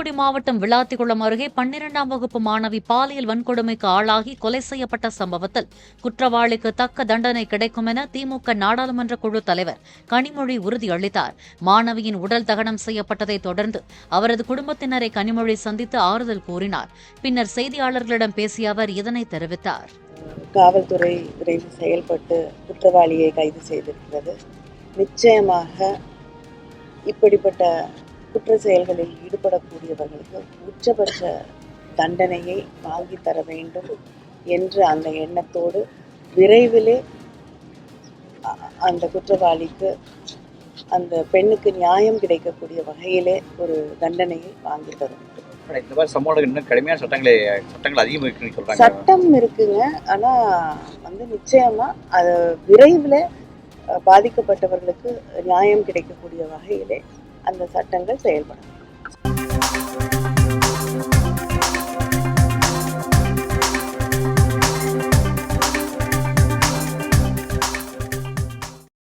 தூத்துக்குடி மாவட்டம் விளாத்திக்குளம் அருகே 12ஆம் வகுப்பு மாணவி பாலியல் வன்கொடுமைக்கு ஆளாகி கொலை செய்யப்பட்ட சம்பவத்தில் குற்றவாளிக்கு தக்க தண்டனை கிடைக்கும் என திமுக நாடாளுமன்ற குழு தலைவர் கனிமொழி உறுதியளித்தார். மாணவியின் உடல் தகனம் செய்யப்பட்டதைத் தொடர்ந்து அவரது குடும்பத்தினரை கனிமொழி சந்தித்து ஆறுதல் கூறினார். பின்னர் செய்தியாளர்களிடம் பேசிய அவர் இதனை தெரிவித்தார். காவல்துறை விரைந்து செயல்பட்டு குற்றவாளியை கைது செய்திருக்கிறது. நிச்சயமாக இப்படிப்பட்ட குற்ற செயல்களில் ஈடுபடக்கூடியவர்களுக்கு உச்சபட்ச தண்டனையை வாங்கி தர வேண்டும் என்ற அந்த எண்ணத்தோடு விரைவிலே அந்த குற்றவாளிக்கு அந்த பெண்ணுக்கு நியாயம் கிடைக்கக்கூடிய வகையிலே ஒரு தண்டனையை வாங்கி தரும். இந்த மாதிரி சம்பவம் இன்னும் கடுமையான சட்டங்கள் அதிகமாக இருக்குன்னு சொல்றாங்க. சட்டம் இருக்குங்க, ஆனா நிச்சயமா அது விரைவில் பாதிக்கப்பட்டவர்களுக்கு நியாயம் கிடைக்கக்கூடிய வகையிலே அந்த சட்டங்கள் செயல்படும்.